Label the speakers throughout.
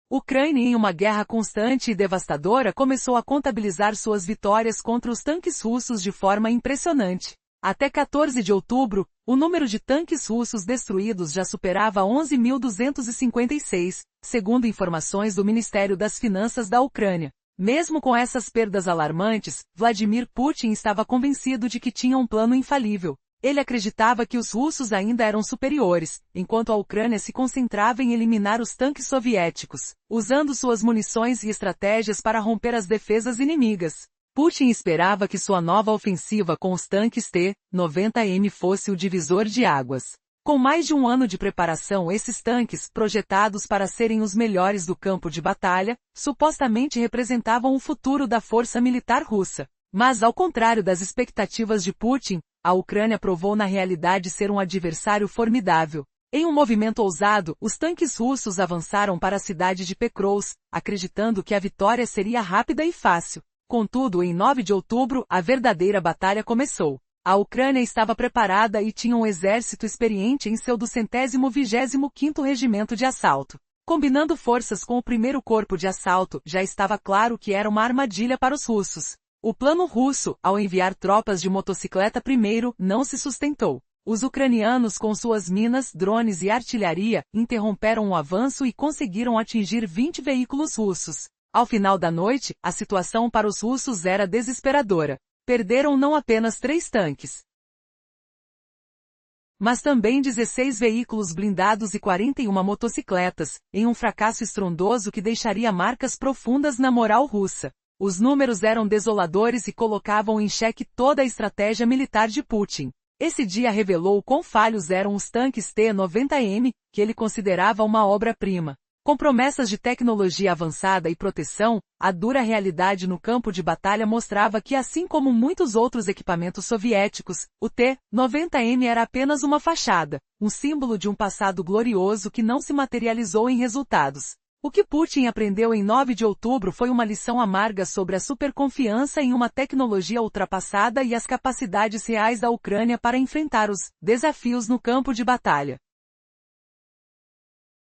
Speaker 1: Ucrânia, em uma guerra constante e devastadora, começou a contabilizar suas vitórias contra os tanques russos de forma impressionante. Até 14 de outubro, o número de tanques russos destruídos já superava 11.256, segundo informações do Ministério das Finanças da Ucrânia. Mesmo com essas perdas alarmantes, Vladimir Putin estava convencido de que tinha um plano infalível. Ele acreditava que os russos ainda eram superiores, enquanto a Ucrânia se concentrava em eliminar os tanques soviéticos, usando suas munições e estratégias para romper as defesas inimigas. Putin esperava que sua nova ofensiva com os tanques T-90M fosse o divisor de águas. Com mais de um ano de preparação, esses tanques, projetados para serem os melhores do campo de batalha, supostamente representavam o futuro da força militar russa. Mas ao contrário das expectativas de Putin, a Ucrânia provou na realidade ser um adversário formidável. Em um movimento ousado, os tanques russos avançaram para a cidade de Pokrovsk, acreditando que a vitória seria rápida e fácil. Contudo, em 9 de outubro, a verdadeira batalha começou. A Ucrânia estava preparada e tinha um exército experiente em seu 225º Regimento de Assalto. Combinando forças com o 1º Corpo de Assalto, já estava claro que era uma armadilha para os russos. O plano russo, ao enviar tropas de motocicleta primeiro, não se sustentou. Os ucranianos, com suas minas, drones e artilharia, interromperam o avanço e conseguiram atingir 20 veículos russos. Ao final da noite, a situação para os russos era desesperadora. Perderam não apenas 3 tanques, mas também 16 veículos blindados e 41 motocicletas, em um fracasso estrondoso que deixaria marcas profundas na moral russa. Os números eram desoladores e colocavam em xeque toda a estratégia militar de Putin. Esse dia revelou quão falhos eram os tanques T-90M, que ele considerava uma obra-prima. Com promessas de tecnologia avançada e proteção, a dura realidade no campo de batalha mostrava que, assim como muitos outros equipamentos soviéticos, o T-90M era apenas uma fachada, um símbolo de um passado glorioso que não se materializou em resultados. O que Putin aprendeu em 9 de outubro foi uma lição amarga sobre a superconfiança em uma tecnologia ultrapassada e as capacidades reais da Ucrânia para enfrentar os desafios no campo de batalha.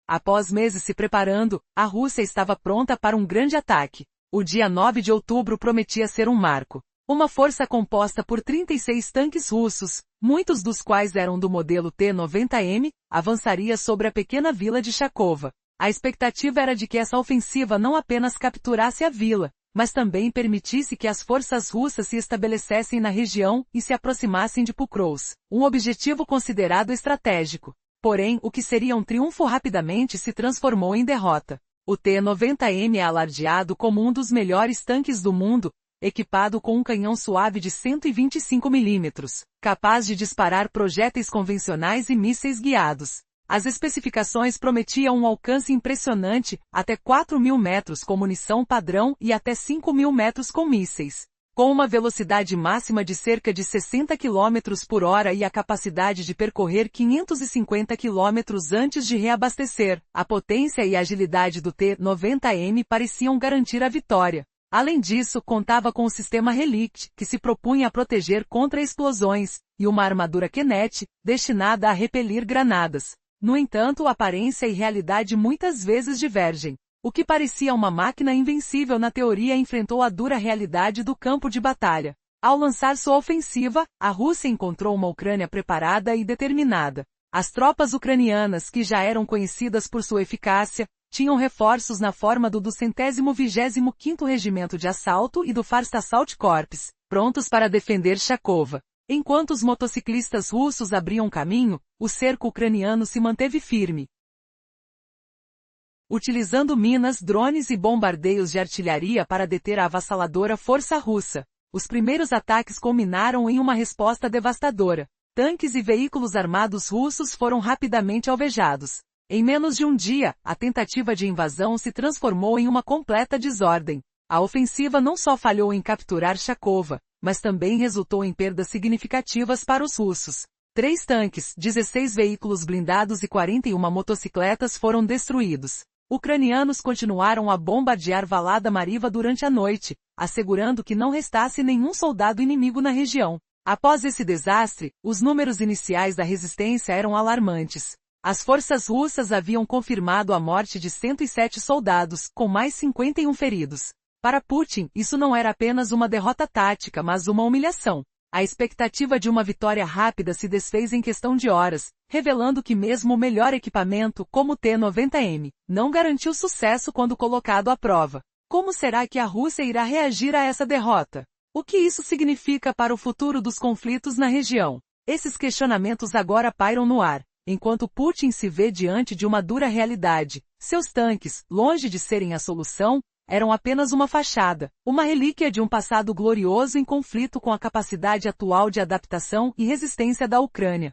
Speaker 1: Após meses se preparando, a Rússia estava pronta para um grande ataque. O dia 9 de outubro prometia ser um marco. Uma força composta por 36 tanques russos, muitos dos quais eram do modelo T-90M, avançaria sobre a pequena vila de Chakova. A expectativa era de que essa ofensiva não apenas capturasse a vila, mas também permitisse que as forças russas se estabelecessem na região e se aproximassem de Pokrovsk, um objetivo considerado estratégico. Porém, o que seria um triunfo rapidamente se transformou em derrota. O T-90M é alardeado como um dos melhores tanques do mundo, equipado com um canhão suave de 125 mm, capaz de disparar projéteis convencionais e mísseis guiados. As especificações prometiam um alcance impressionante, até 4.000 metros com munição padrão e até 5.000 metros com mísseis. Com uma velocidade máxima de cerca de 60 km por hora e a capacidade de percorrer 550 km antes de reabastecer, a potência e a agilidade do T-90M pareciam garantir a vitória. Além disso, contava com o sistema Relikt, que se propunha a proteger contra explosões, e uma armadura Kenneth, destinada a repelir granadas. No entanto, aparência e realidade muitas vezes divergem. O que parecia uma máquina invencível na teoria enfrentou a dura realidade do campo de batalha. Ao lançar sua ofensiva, a Rússia encontrou uma Ucrânia preparada e determinada. As tropas ucranianas, que já eram conhecidas por sua eficácia, tinham reforços na forma do 225º Regimento de Assalto e do First Assault Corps, prontos para defender Chakova. Enquanto os motociclistas russos abriam caminho, o cerco ucraniano se manteve firme. Utilizando minas, drones e bombardeios de artilharia para deter a avassaladora força russa. Os primeiros ataques culminaram em uma resposta devastadora. Tanques e veículos armados russos foram rapidamente alvejados. Em menos de um dia, a tentativa de invasão se transformou em uma completa desordem. A ofensiva não só falhou em capturar Chakova, mas também resultou em perdas significativas para os russos. 3 tanques, 16 veículos blindados e 41 motocicletas foram destruídos. Ucranianos continuaram a bombardear Valada Mariva durante a noite, assegurando que não restasse nenhum soldado inimigo na região. Após esse desastre, os números iniciais da resistência eram alarmantes. As forças russas haviam confirmado a morte de 107 soldados, com mais 51 feridos. Para Putin, isso não era apenas uma derrota tática, mas uma humilhação. A expectativa de uma vitória rápida se desfez em questão de horas, revelando que mesmo o melhor equipamento, como o T-90M, não garantiu sucesso quando colocado à prova. Como será que a Rússia irá reagir a essa derrota? O que isso significa para o futuro dos conflitos na região? Esses questionamentos agora pairam no ar, enquanto Putin se vê diante de uma dura realidade. Seus tanques, longe de serem a solução, eram apenas uma fachada, uma relíquia de um passado glorioso em conflito com a capacidade atual de adaptação e resistência da Ucrânia.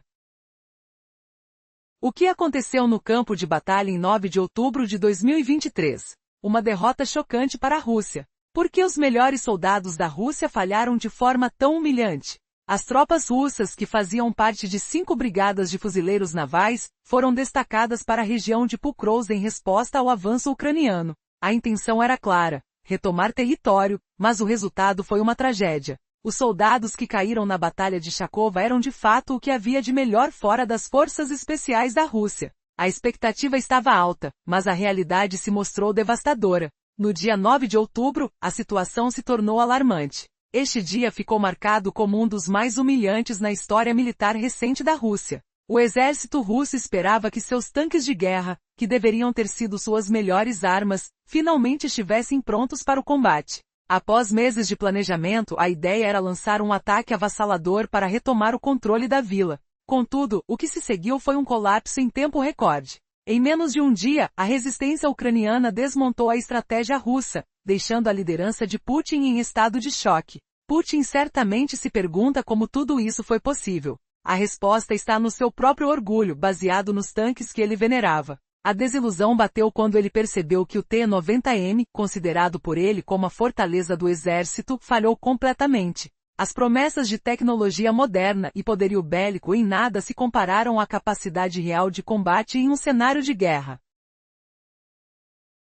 Speaker 1: O que aconteceu no campo de batalha em 9 de outubro de 2023? Uma derrota chocante para a Rússia. Por que os melhores soldados da Rússia falharam de forma tão humilhante? As tropas russas, que faziam parte de 5 brigadas de fuzileiros navais, foram destacadas para a região de Pokrovsk em resposta ao avanço ucraniano. A intenção era clara, retomar território, mas o resultado foi uma tragédia. Os soldados que caíram na Batalha de Chakova eram de fato o que havia de melhor fora das forças especiais da Rússia. A expectativa estava alta, mas a realidade se mostrou devastadora. No dia 9 de outubro, a situação se tornou alarmante. Este dia ficou marcado como um dos mais humilhantes na história militar recente da Rússia. O exército russo esperava que seus tanques de guerra, que deveriam ter sido suas melhores armas, finalmente estivessem prontos para o combate. Após meses de planejamento, a ideia era lançar um ataque avassalador para retomar o controle da vila. Contudo, o que se seguiu foi um colapso em tempo recorde. Em menos de um dia, a resistência ucraniana desmontou a estratégia russa, deixando a liderança de Putin em estado de choque. Putin certamente se pergunta como tudo isso foi possível. A resposta está no seu próprio orgulho, baseado nos tanques que ele venerava. A desilusão bateu quando ele percebeu que o T-90M, considerado por ele como a fortaleza do exército, falhou completamente. As promessas de tecnologia moderna e poderio bélico em nada se compararam à capacidade real de combate em um cenário de guerra.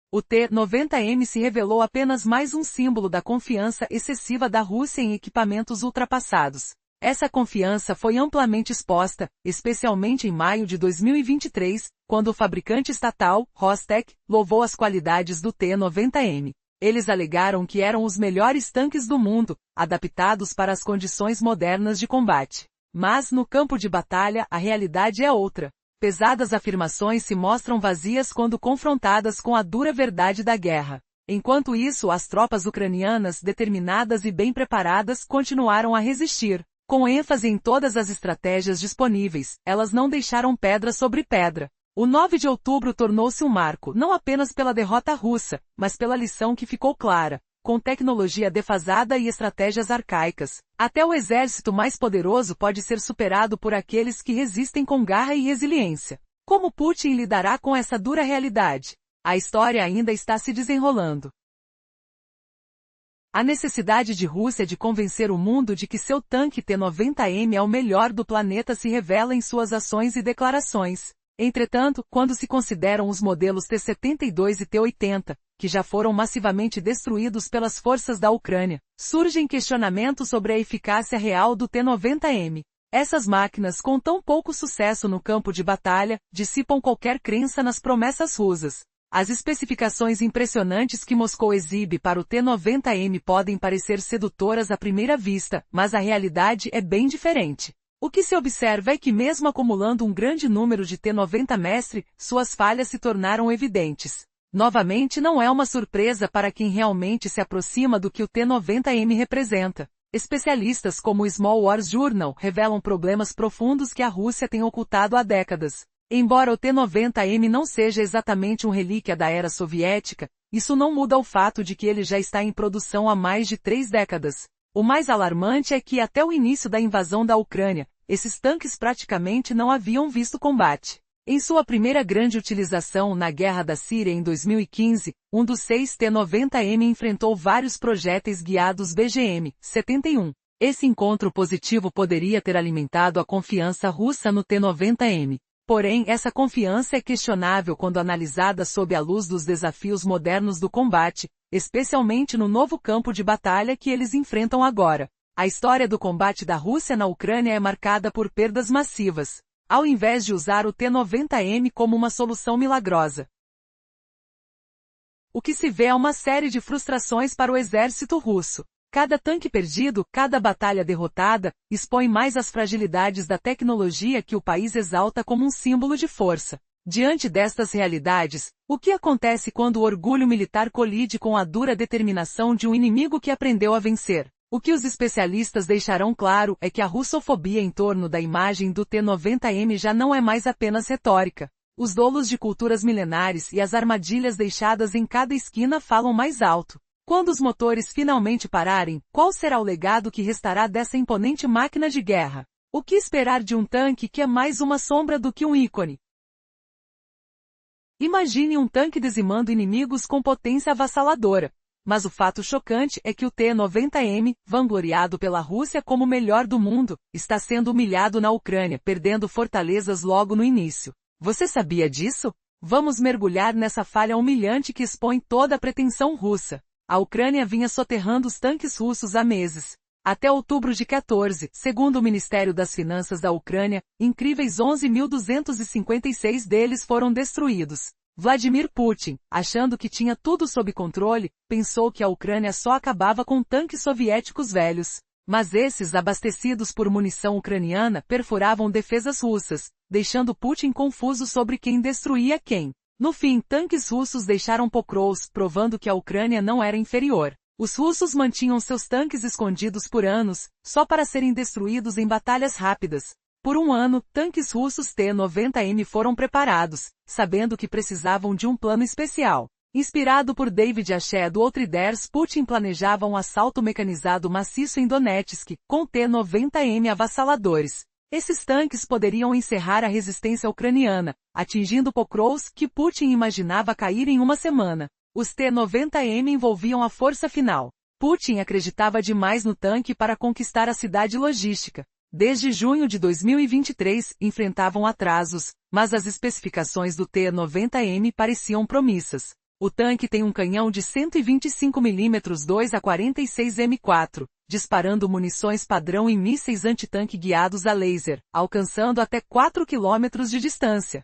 Speaker 1: O T-90M se revelou apenas mais um símbolo da confiança excessiva da Rússia em equipamentos ultrapassados. Essa confiança foi amplamente exposta, especialmente em maio de 2023, quando o fabricante estatal, Rostec, louvou as qualidades do T-90M. Eles alegaram que eram os melhores tanques do mundo, adaptados para as condições modernas de combate. Mas, no campo de batalha, a realidade é outra. Pesadas afirmações se mostram vazias quando confrontadas com a dura verdade da guerra. Enquanto isso, as tropas ucranianas, determinadas e bem preparadas, continuaram a resistir. Com ênfase em todas as estratégias disponíveis, elas não deixaram pedra sobre pedra. O 9 de outubro tornou-se um marco, não apenas pela derrota russa, mas pela lição que ficou clara. Com tecnologia defasada e estratégias arcaicas, até o exército mais poderoso pode ser superado por aqueles que resistem com garra e resiliência. Como Putin lidará com essa dura realidade? A história ainda está se desenrolando. A necessidade de Rússia de convencer o mundo de que seu tanque T-90M é o melhor do planeta se revela em suas ações e declarações. Entretanto, quando se consideram os modelos T-72 e T-80, que já foram massivamente destruídos pelas forças da Ucrânia, surgem questionamentos sobre a eficácia real do T-90M. Essas máquinas, com tão pouco sucesso no campo de batalha, dissipam qualquer crença nas promessas russas. As especificações impressionantes que Moscou exibe para o T-90M podem parecer sedutoras à primeira vista, mas a realidade é bem diferente. O que se observa é que mesmo acumulando um grande número de T-90 mestre, suas falhas se tornaram evidentes. Novamente não é uma surpresa para quem realmente se aproxima do que o T-90M representa. Especialistas como o Small Wars Journal revelam problemas profundos que a Rússia tem ocultado há décadas. Embora o T-90M não seja exatamente um relíquia da era soviética, isso não muda o fato de que ele já está em produção há mais de 3 décadas. O mais alarmante é que até o início da invasão da Ucrânia, esses tanques praticamente não haviam visto combate. Em sua primeira grande utilização na Guerra da Síria em 2015, um dos 6 T-90M enfrentou vários projéteis guiados BGM-71. Esse encontro positivo poderia ter alimentado a confiança russa no T-90M. Porém, essa confiança é questionável quando analisada sob a luz dos desafios modernos do combate, especialmente no novo campo de batalha que eles enfrentam agora. A história do combate da Rússia na Ucrânia é marcada por perdas massivas. ao invés de usar o T-90M como uma solução milagrosa. O que se vê é uma série de frustrações para o exército russo. Cada tanque perdido, cada batalha derrotada, expõe mais as fragilidades da tecnologia que o país exalta como um símbolo de força. Diante destas realidades, o que acontece quando o orgulho militar colide com a dura determinação de um inimigo que aprendeu a vencer? O que os especialistas deixarão claro é que a russofobia em torno da imagem do T-90M já não é mais apenas retórica. Os dolos de culturas milenares e as armadilhas deixadas em cada esquina falam mais alto. Quando os motores finalmente pararem, qual será o legado que restará dessa imponente máquina de guerra? O que esperar de um tanque que é mais uma sombra do que um ícone? Imagine um tanque dizimando inimigos com potência avassaladora. Mas o fato chocante é que o T-90M, vangloriado pela Rússia como o melhor do mundo, está sendo humilhado na Ucrânia, perdendo fortalezas logo no início. Você sabia disso? Vamos mergulhar nessa falha humilhante que expõe toda a pretensão russa. A Ucrânia vinha soterrando os tanques russos há meses. Até outubro de 14, segundo o Ministério das Finanças da Ucrânia, incríveis 11.256 deles foram destruídos. Vladimir Putin, achando que tinha tudo sob controle, pensou que a Ucrânia só acabava com tanques soviéticos velhos. Mas esses, abastecidos por munição ucraniana, perfuravam defesas russas, deixando Putin confuso sobre quem destruía quem. No fim, tanques russos deixaram Pokrovsk, provando que a Ucrânia não era inferior. Os russos mantinham seus tanques escondidos por anos, só para serem destruídos em batalhas rápidas. Por um ano, tanques russos T-90M foram preparados, sabendo que precisavam de um plano especial. Inspirado por David Aché do Outriders, Putin planejava um assalto mecanizado maciço em Donetsk, com T-90M avassaladores. Esses tanques poderiam encerrar a resistência ucraniana, atingindo Pokrovsk, que Putin imaginava cair em uma semana. Os T-90M envolviam a força final. Putin acreditava demais no tanque para conquistar a cidade logística. Desde junho de 2023, enfrentavam atrasos, mas as especificações do T-90M pareciam promissas. O tanque tem um canhão de 125 mm 2A46 M4, disparando munições padrão e mísseis antitanque guiados a laser, alcançando até 4 km de distância.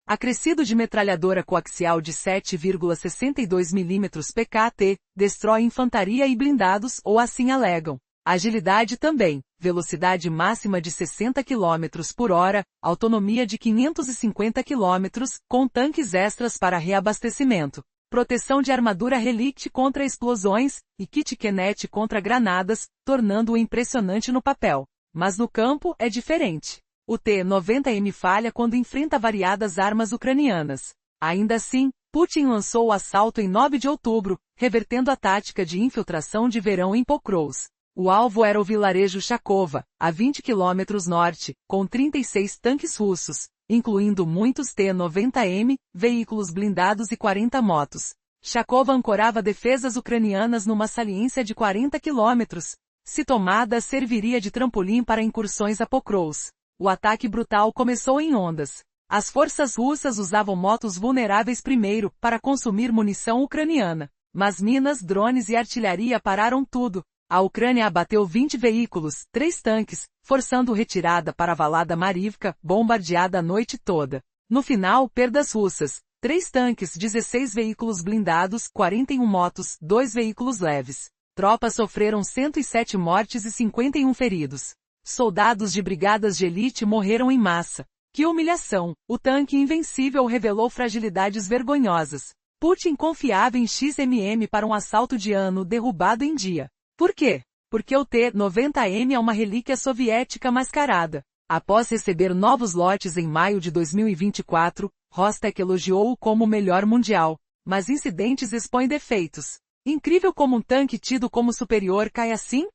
Speaker 1: Acrescido de metralhadora coaxial de 7,62 mm PKT, destrói infantaria e blindados, ou assim alegam. Agilidade também, velocidade máxima de 60 km por hora, autonomia de 550 km, com tanques extras para reabastecimento. Proteção de armadura Relict contra explosões, e kit Kenet contra granadas, tornando-o impressionante no papel. Mas no campo é diferente. O T-90M falha quando enfrenta variadas armas ucranianas. Ainda assim, Putin lançou o assalto em 9 de outubro, revertendo a tática de infiltração de verão em Pokrovsk. O alvo era o vilarejo Chakova, a 20 km norte, com 36 tanques russos, incluindo muitos T-90M, veículos blindados e 40 motos. Chakova ancorava defesas ucranianas numa saliência de 40 km. Se tomada, serviria de trampolim para incursões a Pokrovsk. O ataque brutal começou em ondas. As forças russas usavam motos vulneráveis primeiro, para consumir munição ucraniana. Mas minas, drones e artilharia pararam tudo. A Ucrânia abateu 20 veículos, 3 tanques, forçando retirada para a Valada Marivka, bombardeada a noite toda. No final, perdas russas: 3 tanques, 16 veículos blindados, 41 motos, 2 veículos leves. Tropas sofreram 107 mortes e 51 feridos. Soldados de brigadas de elite morreram em massa. Que humilhação! O tanque invencível revelou fragilidades vergonhosas. Putin confiava em XMM para um assalto de ano derrubado em dia. Por quê? Porque o T-90M é uma relíquia soviética mascarada. Após receber novos lotes em maio de 2024, Rostek elogiou-o como o melhor mundial. Mas incidentes expõem defeitos. Incrível como um tanque tido como superior cai assim?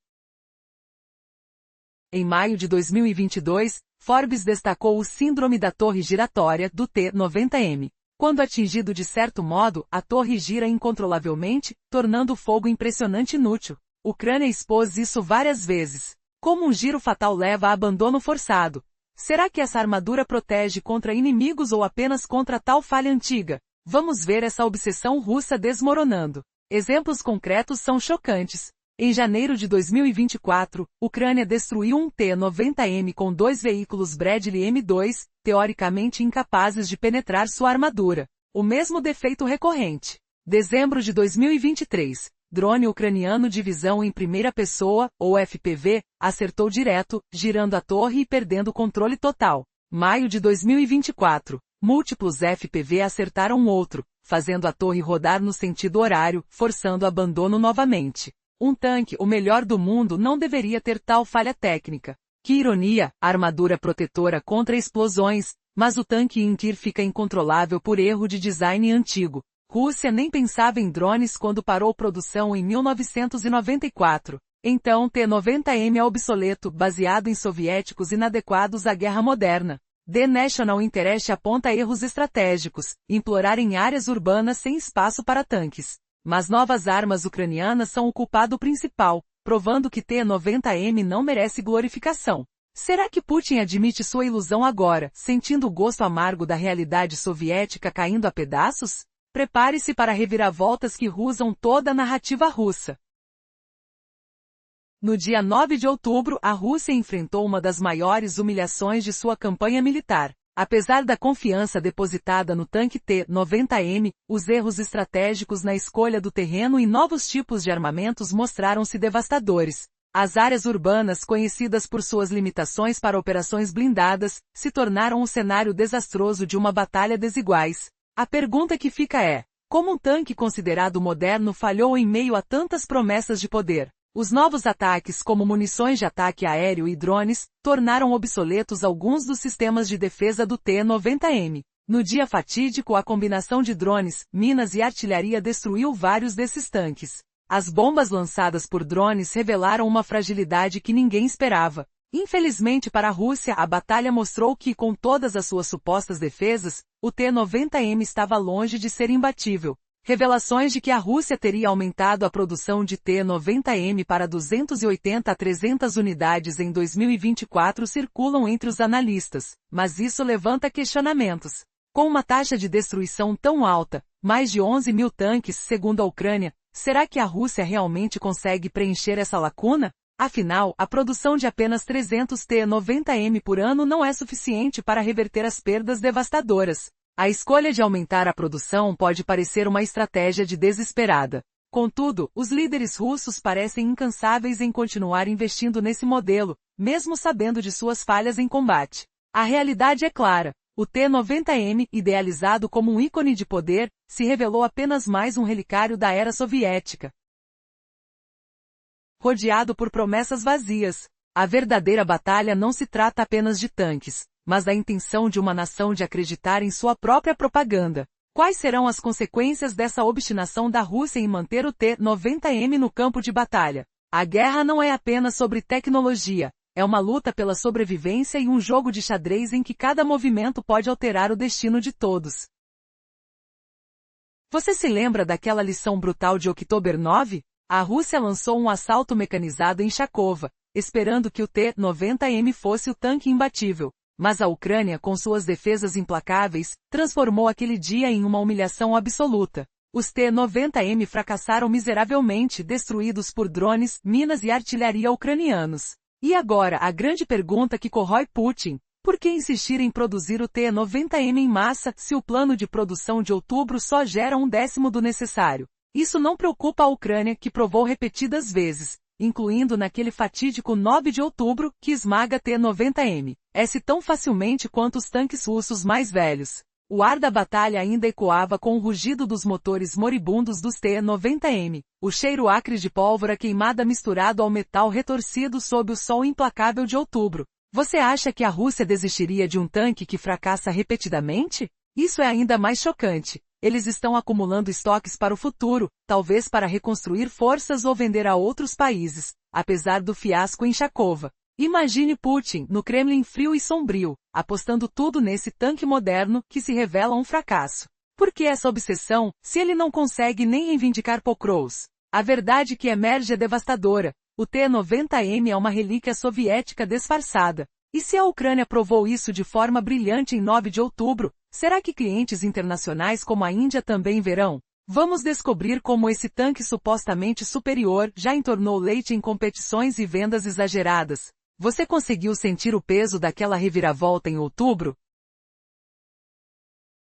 Speaker 1: Em maio de 2022, Forbes destacou o síndrome da torre giratória do T-90M. Quando atingido de certo modo, a torre gira incontrolavelmente, tornando o fogo impressionante e inútil. Ucrânia expôs isso várias vezes. Como um giro fatal leva a abandono forçado? Será que essa armadura protege contra inimigos ou apenas contra tal falha antiga? Vamos ver essa obsessão russa desmoronando. Exemplos concretos são chocantes. Em janeiro de 2024, Ucrânia destruiu um T-90M com 2 veículos Bradley M2, teoricamente incapazes de penetrar sua armadura. O mesmo defeito recorrente. Dezembro de 2023, drone ucraniano de visão em primeira pessoa, ou FPV, acertou direto, girando a torre e perdendo o controle total. Maio de 2024, múltiplos FPV acertaram outro, fazendo a torre rodar no sentido horário, forçando o abandono novamente. Um tanque, o melhor do mundo, não deveria ter tal falha técnica. Que ironia, armadura protetora contra explosões, mas o tanque Inkir fica incontrolável por erro de design antigo. Rússia nem pensava em drones quando parou produção em 1994. Então T-90M é obsoleto, baseado em soviéticos inadequados à guerra moderna. The National Interest aponta erros estratégicos, implorar em áreas urbanas sem espaço para tanques. Mas novas armas ucranianas são o culpado principal, provando que T-90M não merece glorificação. Será que Putin admite sua ilusão agora, sentindo o gosto amargo da realidade soviética caindo a pedaços? Prepare-se para reviravoltas que rusam toda a narrativa russa. No dia 9 de outubro, a Rússia enfrentou uma das maiores humilhações de sua campanha militar. Apesar da confiança depositada no tanque T-90M, os erros estratégicos na escolha do terreno e novos tipos de armamentos mostraram-se devastadores. As áreas urbanas, conhecidas por suas limitações para operações blindadas, se tornaram um cenário desastroso de uma batalha desiguais. A pergunta que fica é: como um tanque considerado moderno falhou em meio a tantas promessas de poder? Os novos ataques, como munições de ataque aéreo e drones, tornaram obsoletos alguns dos sistemas de defesa do T-90M. No dia fatídico, a combinação de drones, minas e artilharia destruiu vários desses tanques. As bombas lançadas por drones revelaram uma fragilidade que ninguém esperava. Infelizmente para a Rússia, a batalha mostrou que, com todas as suas supostas defesas, o T-90M estava longe de ser imbatível. Revelações de que a Rússia teria aumentado a produção de T-90M para 280 a 300 unidades em 2024 circulam entre os analistas, mas isso levanta questionamentos. Com uma taxa de destruição tão alta, mais de 11 mil tanques segundo a Ucrânia, será que a Rússia realmente consegue preencher essa lacuna? Afinal, a produção de apenas 300 T-90M por ano não é suficiente para reverter as perdas devastadoras. A escolha de aumentar a produção pode parecer uma estratégia de desesperada. Contudo, os líderes russos parecem incansáveis em continuar investindo nesse modelo, mesmo sabendo de suas falhas em combate. A realidade é clara. O T-90M, idealizado como um ícone de poder, se revelou apenas mais um relicário da era soviética. Rodeado por promessas vazias. A verdadeira batalha não se trata apenas de tanques, mas da intenção de uma nação de acreditar em sua própria propaganda. Quais serão as consequências dessa obstinação da Rússia em manter o T-90M no campo de batalha? A guerra não é apenas sobre tecnologia, é uma luta pela sobrevivência e um jogo de xadrez em que cada movimento pode alterar o destino de todos. Você se lembra daquela lição brutal de Outubro 9? A Rússia lançou um assalto mecanizado em Chakova, esperando que o T-90M fosse o tanque imbatível. Mas a Ucrânia, com suas defesas implacáveis, transformou aquele dia em uma humilhação absoluta. Os T-90M fracassaram miseravelmente, destruídos por drones, minas e artilharia ucranianos. E agora, a grande pergunta que corrói Putin: por que insistir em produzir o T-90M em massa, se o plano de produção de outubro só gera 1/10 do necessário? Isso não preocupa a Ucrânia, que provou repetidas vezes, incluindo naquele fatídico 9 de outubro, que esmaga T-90M. Tão facilmente quanto os tanques russos mais velhos. O ar da batalha ainda ecoava com o rugido dos motores moribundos dos T-90M, o cheiro acre de pólvora queimada misturado ao metal retorcido sob o sol implacável de outubro. Você acha que a Rússia desistiria de um tanque que fracassa repetidamente? Isso é ainda mais chocante. Eles estão acumulando estoques para o futuro, talvez para reconstruir forças ou vender a outros países, apesar do fiasco em Chakova. Imagine Putin, no Kremlin frio e sombrio, apostando tudo nesse tanque moderno, que se revela um fracasso. Por que essa obsessão, se ele não consegue nem reivindicar Pokrovsk? A verdade que emerge é devastadora. O T-90M é uma relíquia soviética disfarçada. E se a Ucrânia provou isso de forma brilhante em 9 de outubro, será que clientes internacionais como a Índia também verão? Vamos descobrir como esse tanque supostamente superior já entornou leite em competições e vendas exageradas. Você conseguiu sentir o peso daquela reviravolta em outubro?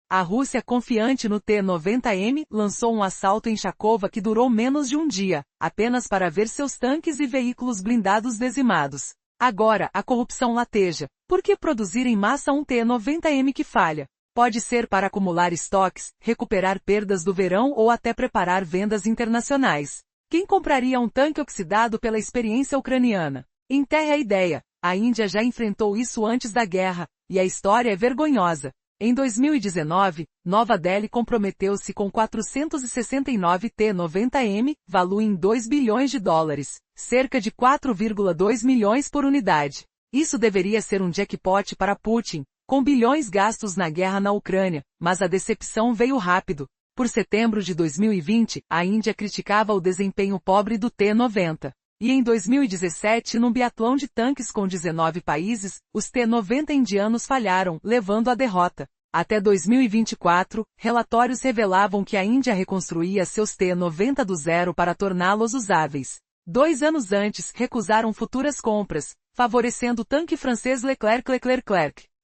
Speaker 1: A Rússia, confiante no T-90M, lançou um assalto em Chakova que durou menos de um dia, apenas para ver seus tanques e veículos blindados dizimados. Agora, a corrupção lateja. Por que produzir em massa um T-90M que falha? Pode ser para acumular estoques, recuperar perdas do verão ou até preparar vendas internacionais. Quem compraria um tanque oxidado pela experiência ucraniana? Enterre a ideia. A Índia já enfrentou isso antes da guerra, e a história é vergonhosa. Em 2019, Nova Delhi comprometeu-se com 469 T-90M, valor em 2 bilhões de dólares, cerca de 4,2 milhões por unidade. Isso deveria ser um jackpot para Putin, com bilhões gastos na guerra na Ucrânia, mas a decepção veio rápido. Por setembro de 2020, a Índia criticava o desempenho pobre do T-90. E em 2017, num biatlão de tanques com 19 países, os T-90 indianos falharam, levando à derrota. Até 2024, relatórios revelavam que a Índia reconstruía seus T-90 do zero para torná-los usáveis. 2 anos antes, recusaram futuras compras, favorecendo o tanque francês Leclerc.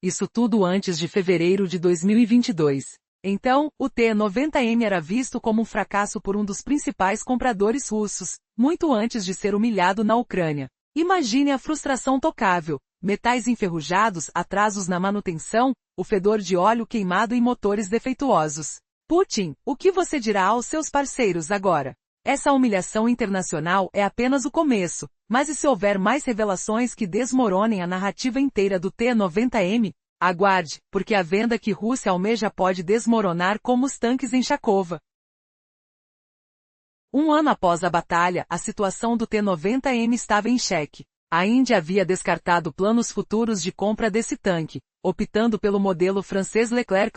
Speaker 1: Isso tudo antes de fevereiro de 2022. Então, o T-90M era visto como um fracasso por um dos principais compradores russos, muito antes de ser humilhado na Ucrânia. Imagine a frustração tocável. Metais enferrujados, atrasos na manutenção, o fedor de óleo queimado em motores defeituosos. Putin, o que você dirá aos seus parceiros agora? Essa humilhação internacional é apenas o começo, mas e se houver mais revelações que desmoronem a narrativa inteira do T-90M? Aguarde, porque a venda que Rússia almeja pode desmoronar como os tanques em Chakova. Um ano após a batalha, a situação do T-90M estava em xeque. A Índia havia descartado planos futuros de compra desse tanque, optando pelo modelo francês Leclerc.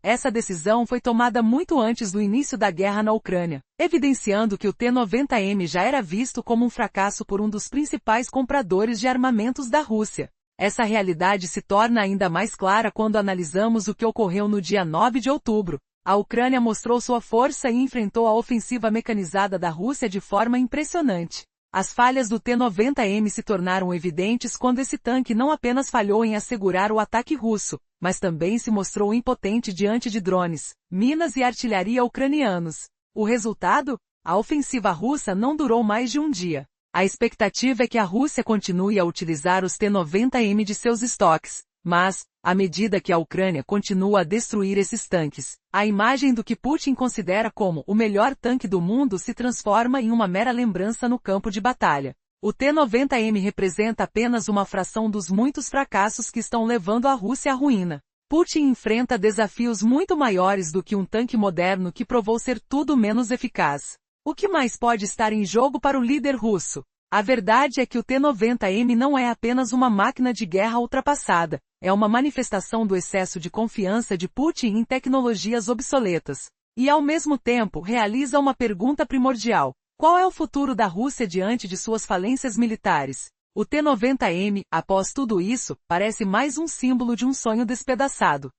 Speaker 1: Essa decisão foi tomada muito antes do início da guerra na Ucrânia, evidenciando que o T-90M já era visto como um fracasso por um dos principais compradores de armamentos da Rússia. Essa realidade se torna ainda mais clara quando analisamos o que ocorreu no dia 9 de outubro. A Ucrânia mostrou sua força e enfrentou a ofensiva mecanizada da Rússia de forma impressionante. As falhas do T-90M se tornaram evidentes quando esse tanque não apenas falhou em assegurar o ataque russo, mas também se mostrou impotente diante de drones, minas e artilharia ucranianos. O resultado? A ofensiva russa não durou mais de um dia. A expectativa é que a Rússia continue a utilizar os T-90M de seus estoques, mas, à medida que a Ucrânia continua a destruir esses tanques, a imagem do que Putin considera como o melhor tanque do mundo se transforma em uma mera lembrança no campo de batalha. O T-90M representa apenas uma fração dos muitos fracassos que estão levando a Rússia à ruína. Putin enfrenta desafios muito maiores do que um tanque moderno que provou ser tudo menos eficaz. O que mais pode estar em jogo para o líder russo? A verdade é que o T-90M não é apenas uma máquina de guerra ultrapassada, é uma manifestação do excesso de confiança de Putin em tecnologias obsoletas. E ao mesmo tempo realiza uma pergunta primordial. Qual é o futuro da Rússia diante de suas falências militares? O T-90M, após tudo isso, parece mais um símbolo de um sonho despedaçado.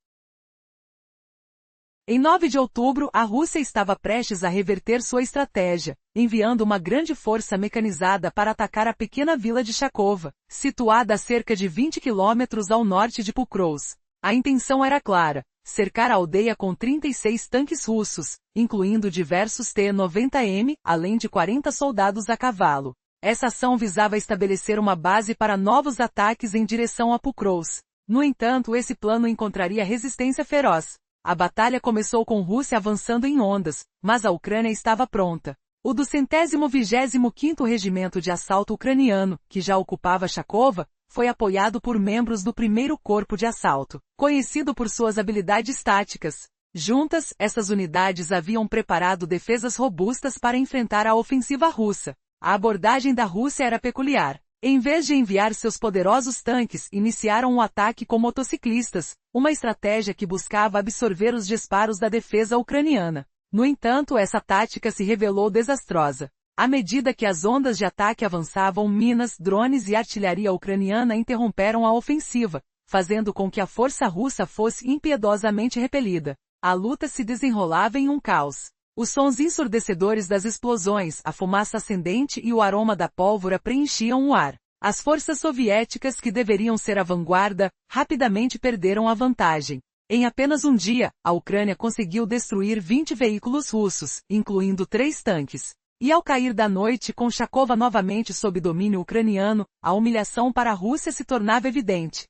Speaker 1: Em 9 de outubro, a Rússia estava prestes a reverter sua estratégia, enviando uma grande força mecanizada para atacar a pequena vila de Chakova, situada a cerca de 20 quilômetros ao norte de Pokrovsk. A intenção era clara: cercar a aldeia com 36 tanques russos, incluindo diversos T-90M, além de 40 soldados a cavalo. Essa ação visava estabelecer uma base para novos ataques em direção a Pokrovsk. No entanto, esse plano encontraria resistência feroz. A batalha começou com Rússia avançando em ondas, mas a Ucrânia estava pronta. O 225º Regimento de Assalto Ucraniano, que já ocupava Chakova, foi apoiado por membros do 1º Corpo de Assalto, conhecido por suas habilidades táticas. Juntas, essas unidades haviam preparado defesas robustas para enfrentar a ofensiva russa. A abordagem da Rússia era peculiar. Em vez de enviar seus poderosos tanques, iniciaram um ataque com motociclistas, uma estratégia que buscava absorver os disparos da defesa ucraniana. No entanto, essa tática se revelou desastrosa. À medida que as ondas de ataque avançavam, minas, drones e artilharia ucraniana interromperam a ofensiva, fazendo com que a força russa fosse impiedosamente repelida. A luta se desenrolava em um caos. Os sons ensurdecedores das explosões, a fumaça ascendente e o aroma da pólvora preenchiam o ar. As forças soviéticas, que deveriam ser a vanguarda, rapidamente perderam a vantagem. Em apenas um dia, a Ucrânia conseguiu destruir 20 veículos russos, incluindo 3 tanques. E ao cair da noite, com Chakova novamente sob domínio ucraniano, a humilhação para a Rússia se tornava evidente.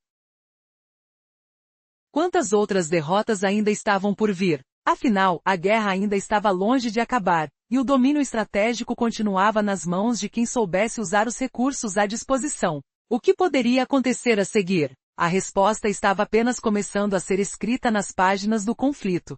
Speaker 1: Quantas outras derrotas ainda estavam por vir? Afinal, a guerra ainda estava longe de acabar, e o domínio estratégico continuava nas mãos de quem soubesse usar os recursos à disposição. O que poderia acontecer a seguir? A resposta estava apenas começando a ser escrita nas páginas do conflito.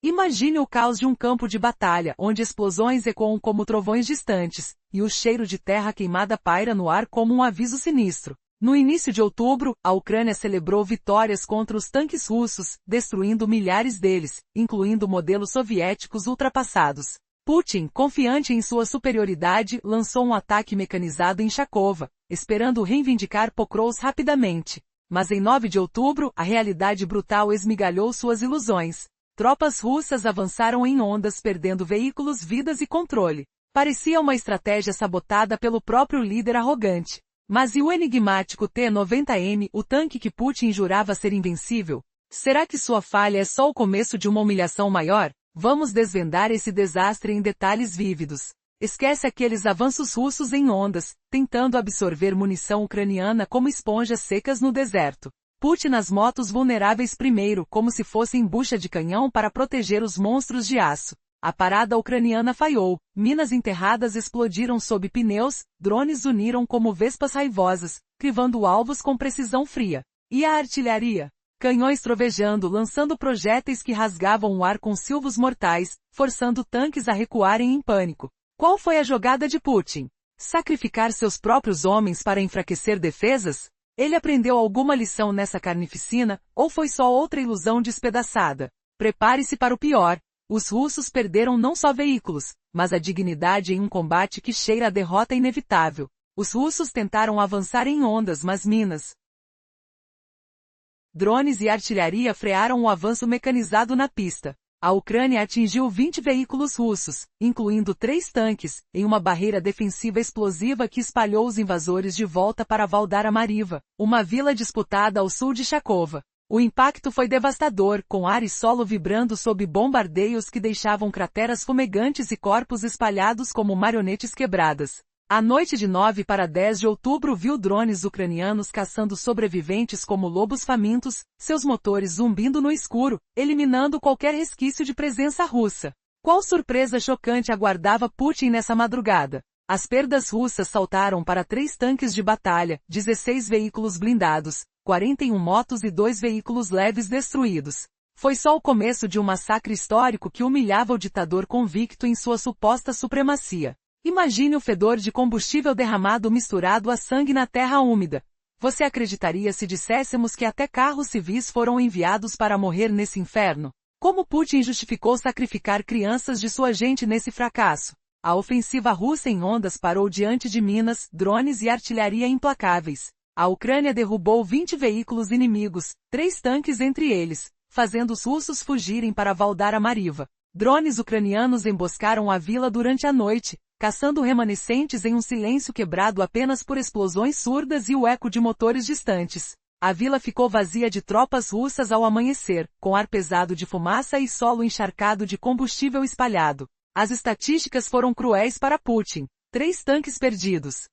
Speaker 1: Imagine o caos de um campo de batalha, onde explosões ecoam como trovões distantes, e o cheiro de terra queimada paira no ar como um aviso sinistro. No início de outubro, a Ucrânia celebrou vitórias contra os tanques russos, destruindo milhares deles, incluindo modelos soviéticos ultrapassados. Putin, confiante em sua superioridade, lançou um ataque mecanizado em Chakova, esperando reivindicar Pokrovsk rapidamente. Mas em 9 de outubro, a realidade brutal esmigalhou suas ilusões. Tropas russas avançaram em ondas, perdendo veículos, vidas e controle. Parecia uma estratégia sabotada pelo próprio líder arrogante. Mas e o enigmático T-90M, o tanque que Putin jurava ser invencível? Será que sua falha é só o começo de uma humilhação maior? Vamos desvendar esse desastre em detalhes vívidos. Esquece aqueles avanços russos em ondas, tentando absorver munição ucraniana como esponjas secas no deserto. Putin nas motos vulneráveis primeiro, como se fossem bucha de canhão para proteger os monstros de aço. A parada ucraniana falhou, minas enterradas explodiram sob pneus, drones uniram como vespas raivosas, crivando alvos com precisão fria. E a artilharia? Canhões trovejando, lançando projéteis que rasgavam o ar com silvos mortais, forçando tanques a recuarem em pânico. Qual foi a jogada de Putin? Sacrificar seus próprios homens para enfraquecer defesas? Ele aprendeu alguma lição nessa carnificina, ou foi só outra ilusão despedaçada? Prepare-se para o pior. Os russos perderam não só veículos, mas a dignidade em um combate que cheira a derrota inevitável. Os russos tentaram avançar em ondas, mas minas, drones e artilharia frearam o avanço mecanizado na pista. A Ucrânia atingiu 20 veículos russos, incluindo 3 tanques, em uma barreira defensiva explosiva que espalhou os invasores de volta para Valdara Mariva, uma vila disputada ao sul de Chakova. O impacto foi devastador, com ar e solo vibrando sob bombardeios que deixavam crateras fumegantes e corpos espalhados como marionetes quebradas. A noite de 9 para 10 de outubro viu drones ucranianos caçando sobreviventes como lobos famintos, seus motores zumbindo no escuro, eliminando qualquer resquício de presença russa. Qual surpresa chocante aguardava Putin nessa madrugada? As perdas russas saltaram para 3 tanques de batalha, 16 veículos blindados, 41 motos e 2 veículos leves destruídos. Foi só o começo de um massacre histórico que humilhava o ditador convicto em sua suposta supremacia. Imagine o fedor de combustível derramado misturado a sangue na terra úmida. Você acreditaria se disséssemos que até carros civis foram enviados para morrer nesse inferno? Como Putin justificou sacrificar crianças de sua gente nesse fracasso? A ofensiva russa em ondas parou diante de minas, drones e artilharia implacáveis. A Ucrânia derrubou 20 veículos inimigos, 3 tanques entre eles, fazendo os russos fugirem para Valdara Mariva. Drones ucranianos emboscaram a vila durante a noite, caçando remanescentes em um silêncio quebrado apenas por explosões surdas e o eco de motores distantes. A vila ficou vazia de tropas russas ao amanhecer, com ar pesado de fumaça e solo encharcado de combustível espalhado. As estatísticas foram cruéis para Putin. 3 tanques perdidos,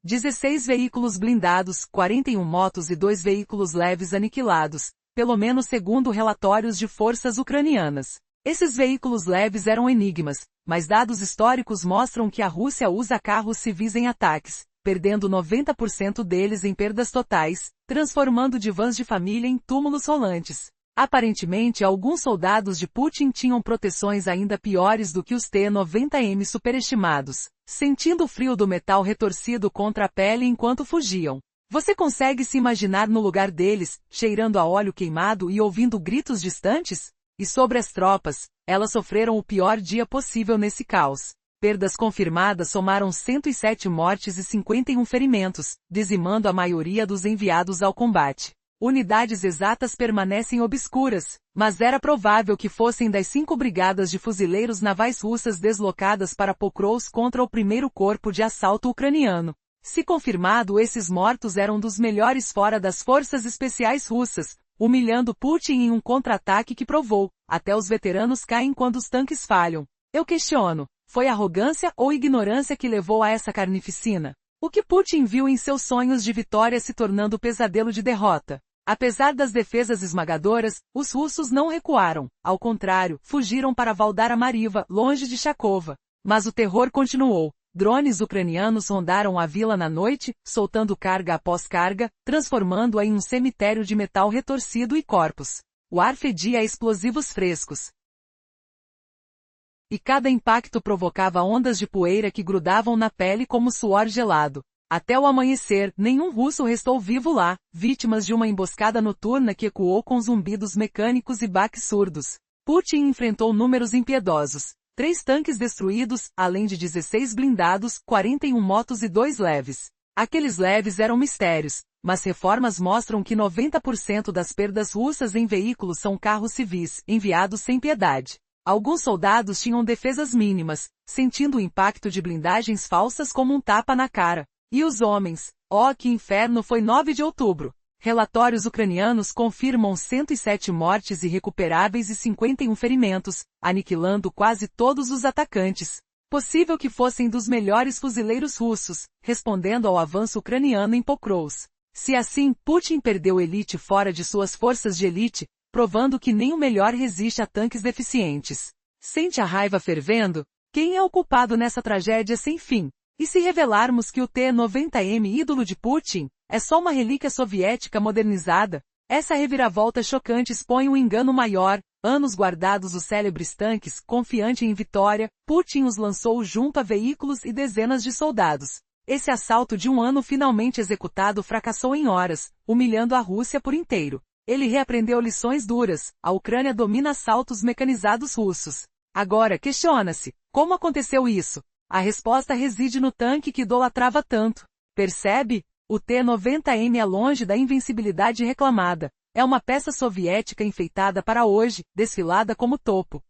Speaker 1: 16 veículos blindados, 41 motos e 2 veículos leves aniquilados, pelo menos segundo relatórios de forças ucranianas. Esses veículos leves eram enigmas, mas dados históricos mostram que a Rússia usa carros civis em ataques, perdendo 90% deles em perdas totais, transformando divãs de família em túmulos rolantes. Aparentemente, alguns soldados de Putin tinham proteções ainda piores do que os T-90M superestimados, sentindo o frio do metal retorcido contra a pele enquanto fugiam. Você consegue se imaginar no lugar deles, cheirando a óleo queimado e ouvindo gritos distantes? E sobre as tropas, elas sofreram o pior dia possível nesse caos. Perdas confirmadas somaram 107 mortes e 51 ferimentos, dizimando a maioria dos enviados ao combate. Unidades exatas permanecem obscuras, mas era provável que fossem das 5 brigadas de fuzileiros navais russas deslocadas para Pokrovsk contra o primeiro corpo de assalto ucraniano. Se confirmado, esses mortos eram dos melhores fora das forças especiais russas, humilhando Putin em um contra-ataque que provou, até os veteranos caem quando os tanques falham. Eu questiono, foi arrogância ou ignorância que levou a essa carnificina? O que Putin viu em seus sonhos de vitória se tornando pesadelo de derrota? Apesar das defesas esmagadoras, os russos não recuaram, ao contrário, fugiram para Valdara Mariva, longe de Chakova. Mas o terror continuou. Drones ucranianos rondaram a vila na noite, soltando carga após carga, transformando-a em um cemitério de metal retorcido e corpos. O ar fedia a explosivos frescos. E cada impacto provocava ondas de poeira que grudavam na pele como suor gelado. Até o amanhecer, nenhum russo restou vivo lá, vítimas de uma emboscada noturna que ecoou com zumbidos mecânicos e baques surdos. Putin enfrentou números impiedosos. 3 tanques destruídos, além de 16 blindados, 41 motos e 2 leves. Aqueles leves eram mistérios, mas reformas mostram que 90% das perdas russas em veículos são carros civis, enviados sem piedade. Alguns soldados tinham defesas mínimas, sentindo o impacto de blindagens falsas como um tapa na cara. E os homens? Oh, que inferno foi 9 de outubro! Relatórios ucranianos confirmam 107 mortes irrecuperáveis e 51 ferimentos, aniquilando quase todos os atacantes. Possível que fossem dos melhores fuzileiros russos, respondendo ao avanço ucraniano em Pokrovsk. Se assim, Putin perdeu elite fora de suas forças de elite, provando que nem o melhor resiste a tanques deficientes. Sente a raiva fervendo? Quem é o culpado nessa tragédia sem fim? E se revelarmos que o T-90M ídolo de Putin é só uma relíquia soviética modernizada? Essa reviravolta chocante expõe um engano maior. Anos guardados os célebres tanques, confiante em vitória, Putin os lançou junto a veículos e dezenas de soldados. Esse assalto de um ano finalmente executado fracassou em horas, humilhando a Rússia por inteiro. Ele reaprendeu lições duras. A Ucrânia domina assaltos mecanizados russos. Agora questiona-se, como aconteceu isso? A resposta reside no tanque que idolatrava tanto. Percebe? O T-90M é longe da invencibilidade reclamada. É uma peça soviética enfeitada para hoje, desfilada como topo.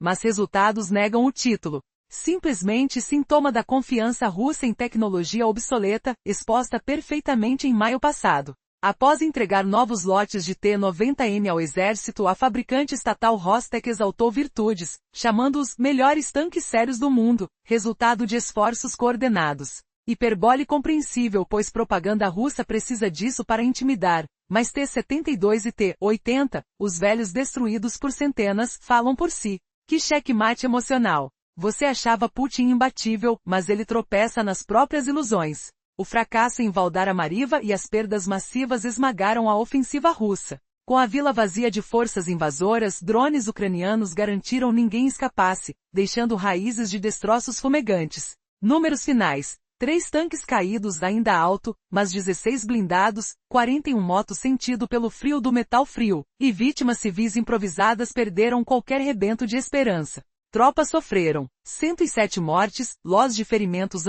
Speaker 1: Mas resultados negam o título. Simplesmente sintoma da confiança russa em tecnologia obsoleta, exposta perfeitamente em maio passado. Após entregar novos lotes de T-90M ao exército, a fabricante estatal Rostec exaltou virtudes, chamando-os melhores tanques sérios do mundo, resultado de esforços coordenados. Hiperbole compreensível, pois propaganda russa precisa disso para intimidar, mas T-72 e T-80, os velhos destruídos por centenas, falam por si. Que checkmate emocional! Você achava Putin imbatível, mas ele tropeça nas próprias ilusões. O fracasso em Valdara Mariva e as perdas massivas esmagaram a ofensiva russa. Com a vila vazia de forças invasoras, drones ucranianos garantiram ninguém escapasse, deixando raízes de destroços fumegantes. Números finais. 3 tanques caídos ainda alto, mas 16 blindados, 41 motos sentido pelo frio do metal frio, e vítimas civis improvisadas perderam qualquer rebento de esperança. Tropas sofreram 107 mortes, loss de ferimentos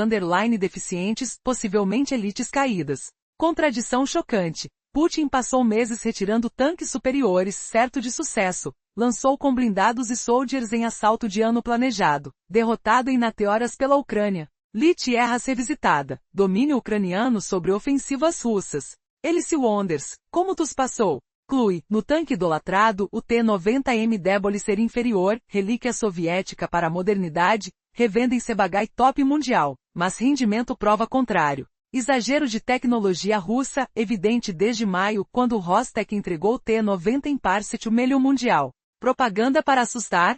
Speaker 1: deficientes, possivelmente elites caídas. Contradição chocante. Putin passou meses retirando tanques superiores, certo de sucesso. Lançou com blindados e soldiers em assalto de ano planejado. Derrotado em Nateoras pela Ucrânia. Literras revisitada. Domínio ucraniano sobre ofensivas russas. Elice Wonders. Como tus passou? Clue, no tanque idolatrado, o T-90M débole ser inferior, relíquia soviética para a modernidade, revenda em Sebagai top mundial, mas rendimento prova contrário. Exagero de tecnologia russa, evidente desde maio, quando o Rostec entregou o T-90 em Parset o melhor mundial. Propaganda para assustar?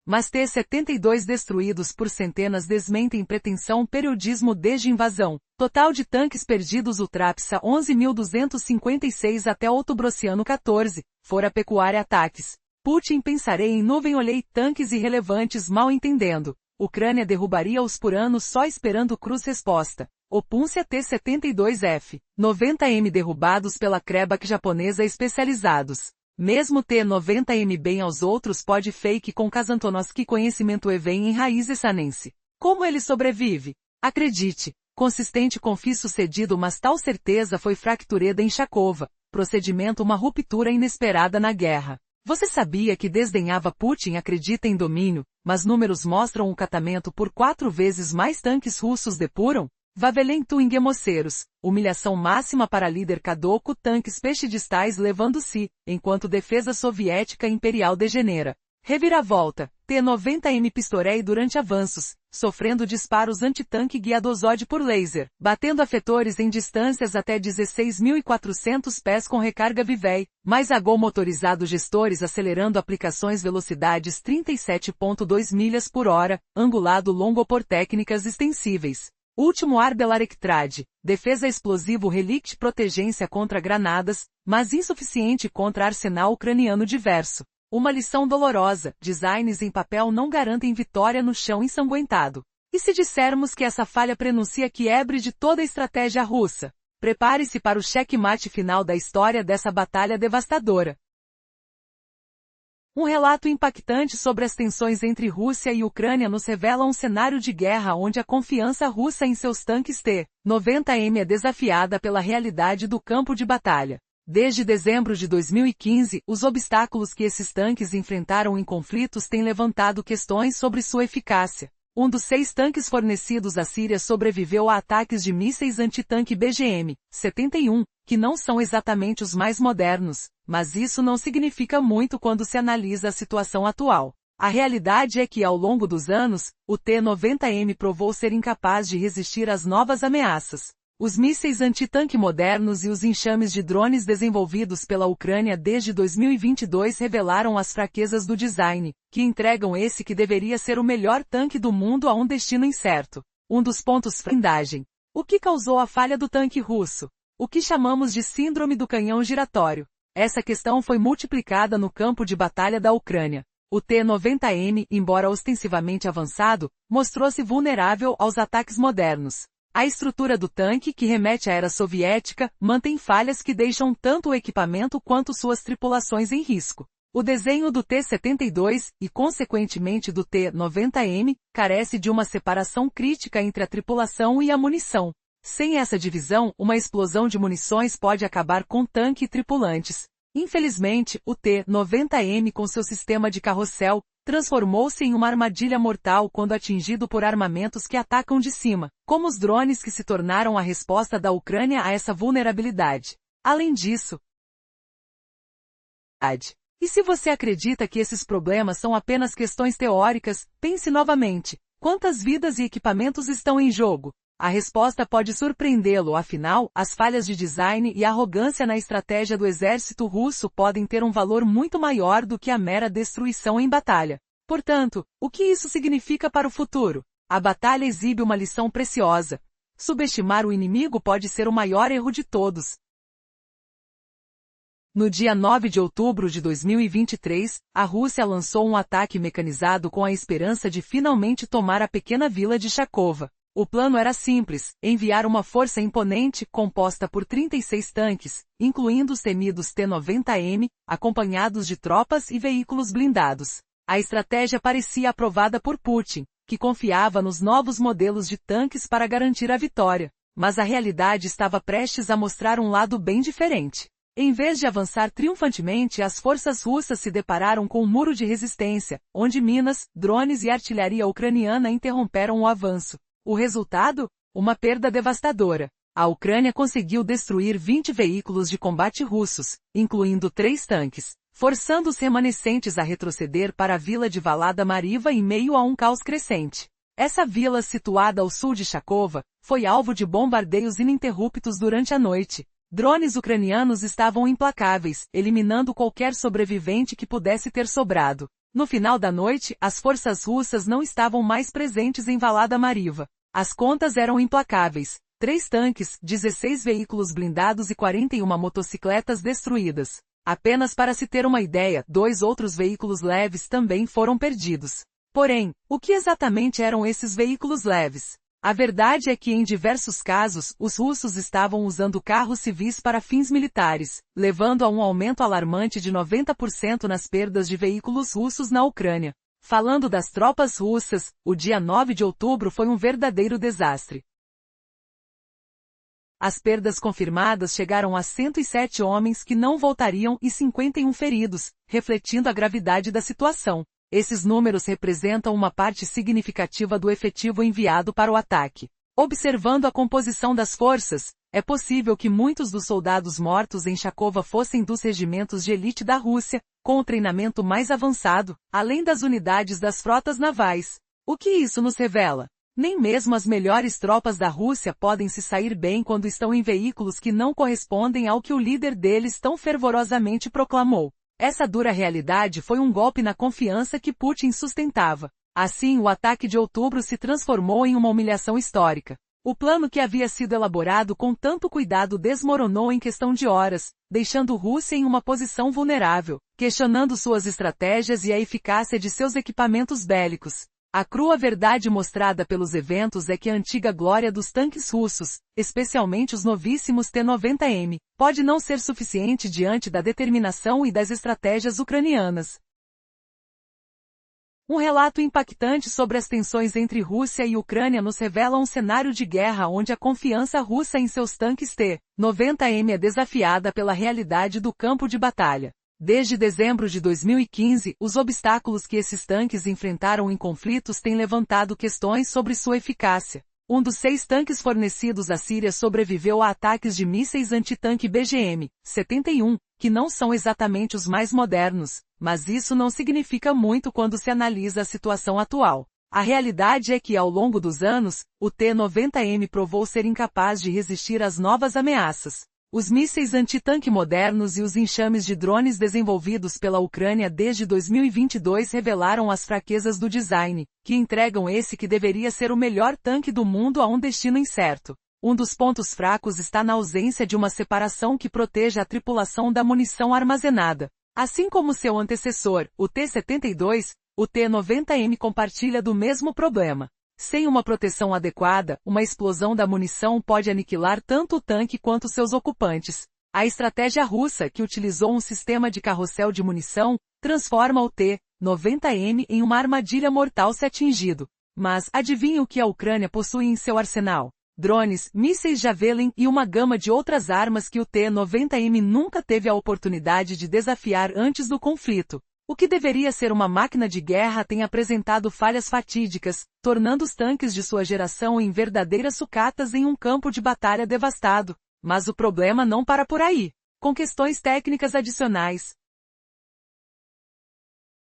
Speaker 1: Mas T-72 destruídos por centenas desmentem pretensão periodismo desde invasão. Total de tanques perdidos ultrapassa 11.256 até outobrociano 14, fora pecuária ataques. Putin pensarei em nuvem olhei tanques irrelevantes mal entendendo. Ucrânia derrubaria-os por anos só esperando cruz resposta. Opúncia T-72F. 90M derrubados pela Krebak japonesa especializados. Mesmo T-90M bem aos outros pode fake com Kazantonovski conhecimento e vem em raiz essanense. Como ele sobrevive? Acredite, Consistente confie sucedido, mas tal certeza foi fracturada em Chakova, procedimento uma ruptura inesperada na guerra. Você sabia que desdenhava Putin acredita em domínio, mas números mostram um catamento por 4 vezes mais tanques russos depuram? Vavelentu em Gemoceiros, humilhação máxima para líder Kadoko tanques pechidistais levando-se, enquanto defesa soviética imperial degenera. Reviravolta, T-90M Pistorei durante avanços, sofrendo disparos antitanque guiadosode por laser, batendo afetores em distâncias até 16.400 pés com recarga Vivei, mais agol motorizado gestores acelerando aplicações velocidades 37.2 milhas por hora, angulado longo por técnicas extensíveis. Último Arbelarectrade, defesa explosivo Relict protegência contra granadas, mas insuficiente contra arsenal ucraniano diverso. Uma lição dolorosa, designs em papel não garantem vitória no chão ensanguentado. E se dissermos que essa falha prenuncia quiebre de toda a estratégia russa? Prepare-se para o checkmate final da história dessa batalha devastadora. Um relato impactante sobre as tensões entre Rússia e Ucrânia nos revela um cenário de guerra onde a confiança russa em seus tanques T-90M é desafiada pela realidade do campo de batalha. Desde dezembro de 2015, os obstáculos que esses tanques enfrentaram em conflitos têm levantado questões sobre sua eficácia. Um dos 6 tanques fornecidos à Síria sobreviveu a ataques de mísseis antitanque BGM-71, que não são exatamente os mais modernos, mas isso não significa muito quando se analisa a situação atual. A realidade é que ao longo dos anos, o T-90M provou ser incapaz de resistir às novas ameaças. Os mísseis antitanque modernos e os enxames de drones desenvolvidos pela Ucrânia desde 2022 revelaram as fraquezas do design, que entregam esse que deveria ser o melhor tanque do mundo a um destino incerto. Um dos pontos blindagem. O que causou a falha do tanque russo? O que chamamos de síndrome do canhão giratório. Essa questão foi multiplicada no campo de batalha da Ucrânia. O T-90M, embora ostensivamente avançado, mostrou-se vulnerável aos ataques modernos. A estrutura do tanque, que remete à era soviética, mantém falhas que deixam tanto o equipamento quanto suas tripulações em risco. O desenho do T-72, e consequentemente do T-90M, carece de uma separação crítica entre a tripulação e a munição. Sem essa divisão, uma explosão de munições pode acabar com tanque e tripulantes. Infelizmente, o T-90M com seu sistema de carrossel, transformou-se em uma armadilha mortal quando atingido por armamentos que atacam de cima, como os drones que se tornaram a resposta da Ucrânia a essa vulnerabilidade. Além disso, e se você acredita que esses problemas são apenas questões teóricas, pense novamente. Quantas vidas e equipamentos estão em jogo? A resposta pode surpreendê-lo, afinal, as falhas de design e arrogância na estratégia do exército russo podem ter um valor muito maior do que a mera destruição em batalha. Portanto, o que isso significa para o futuro? A batalha exibe uma lição preciosa. Subestimar o inimigo pode ser o maior erro de todos. No dia 9 de outubro de 2023, a Rússia lançou um ataque mecanizado com a esperança de finalmente tomar a pequena vila de Chakova. O plano era simples, enviar uma força imponente, composta por 36 tanques, incluindo os temidos T-90M, acompanhados de tropas e veículos blindados. A estratégia parecia aprovada por Putin, que confiava nos novos modelos de tanques para garantir a vitória. Mas a realidade estava prestes a mostrar um lado bem diferente. Em vez de avançar triunfantemente, as forças russas se depararam com um muro de resistência, onde minas, drones e artilharia ucraniana interromperam o avanço. O resultado? Uma perda devastadora. A Ucrânia conseguiu destruir 20 veículos de combate russos, incluindo 3 tanques, forçando os remanescentes a retroceder para a vila de Valada Mariva em meio a um caos crescente. Essa vila, situada ao sul de Chakova, foi alvo de bombardeios ininterruptos durante a noite. Drones ucranianos estavam implacáveis, eliminando qualquer sobrevivente que pudesse ter sobrado. No final da noite, as forças russas não estavam mais presentes em Valada Mariva. As contas eram implacáveis. 3 tanques, 16 veículos blindados e 41 motocicletas destruídas. Apenas para se ter uma ideia, 2 outros veículos leves também foram perdidos. Porém, o que exatamente eram esses veículos leves? A verdade é que em diversos casos, os russos estavam usando carros civis para fins militares, levando a um aumento alarmante de 90% nas perdas de veículos russos na Ucrânia. Falando das tropas russas, o dia 9 de outubro foi um verdadeiro desastre. As perdas confirmadas chegaram a 107 homens que não voltariam e 51 feridos, refletindo a gravidade da situação. Esses números representam uma parte significativa do efetivo enviado para o ataque. Observando a composição das forças, é possível que muitos dos soldados mortos em Chakova fossem dos regimentos de elite da Rússia, com o treinamento mais avançado, além das unidades das frotas navais. O que isso nos revela? Nem mesmo as melhores tropas da Rússia podem se sair bem quando estão em veículos que não correspondem ao que o líder deles tão fervorosamente proclamou. Essa dura realidade foi um golpe na confiança que Putin sustentava. Assim, o ataque de outubro se transformou em uma humilhação histórica. O plano que havia sido elaborado com tanto cuidado desmoronou em questão de horas, deixando Rússia em uma posição vulnerável, questionando suas estratégias e a eficácia de seus equipamentos bélicos. A crua verdade mostrada pelos eventos é que a antiga glória dos tanques russos, especialmente os novíssimos T-90M, pode não ser suficiente diante da determinação e das estratégias ucranianas. Um relato impactante sobre as tensões entre Rússia e Ucrânia nos revela um cenário de guerra onde a confiança russa em seus tanques T-90M é desafiada pela realidade do campo de batalha. Desde dezembro de 2015, os obstáculos que esses tanques enfrentaram em conflitos têm levantado questões sobre sua eficácia. Um dos 6 tanques fornecidos à Síria sobreviveu a ataques de mísseis antitanque BGM-71, que não são exatamente os mais modernos, mas isso não significa muito quando se analisa a situação atual. A realidade é que, ao longo dos anos, o T-90M provou ser incapaz de resistir às novas ameaças. Os mísseis antitanque modernos e os enxames de drones desenvolvidos pela Ucrânia desde 2022 revelaram as fraquezas do design, que entregam esse que deveria ser o melhor tanque do mundo a um destino incerto. Um dos pontos fracos está na ausência de uma separação que proteja a tripulação da munição armazenada. Assim como seu antecessor, o T-72, o T-90M compartilha do mesmo problema. Sem uma proteção adequada, uma explosão da munição pode aniquilar tanto o tanque quanto seus ocupantes. A estratégia russa, que utilizou um sistema de carrossel de munição, transforma o T-90M em uma armadilha mortal se atingido. Mas, adivinhe o que a Ucrânia possui em seu arsenal? Drones, mísseis Javelin e uma gama de outras armas que o T-90M nunca teve a oportunidade de desafiar antes do conflito. O que deveria ser uma máquina de guerra tem apresentado falhas fatídicas, tornando os tanques de sua geração em verdadeiras sucatas em um campo de batalha devastado. Mas o problema não para por aí. Com questões técnicas adicionais.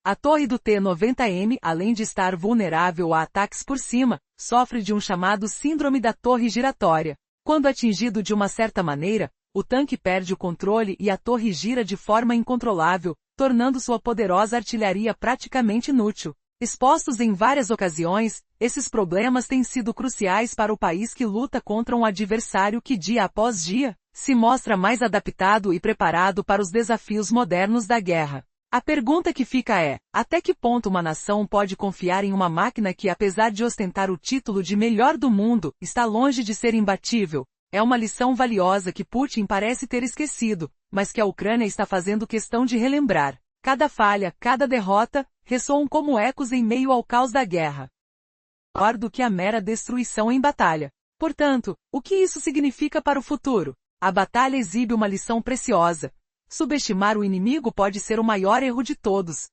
Speaker 1: A torre do T-90M, além de estar vulnerável a ataques por cima, sofre de um chamado síndrome da torre giratória. Quando atingido de uma certa maneira, o tanque perde o controle e a torre gira de forma incontrolável, tornando sua poderosa artilharia praticamente inútil. Expostos em várias ocasiões, esses problemas têm sido cruciais para o país que luta contra um adversário que dia após dia, se mostra mais adaptado e preparado para os desafios modernos da guerra. A pergunta que fica é, até que ponto uma nação pode confiar em uma máquina que, apesar de ostentar o título de melhor do mundo, está longe de ser imbatível? É uma lição valiosa que Putin parece ter esquecido, mas que a Ucrânia está fazendo questão de relembrar. Cada falha, cada derrota, ressoam como ecos em meio ao caos da guerra. Maior do que a mera destruição em batalha. Portanto, o que isso significa para o futuro? A batalha exibe uma lição preciosa. Subestimar o inimigo pode ser o maior erro de todos.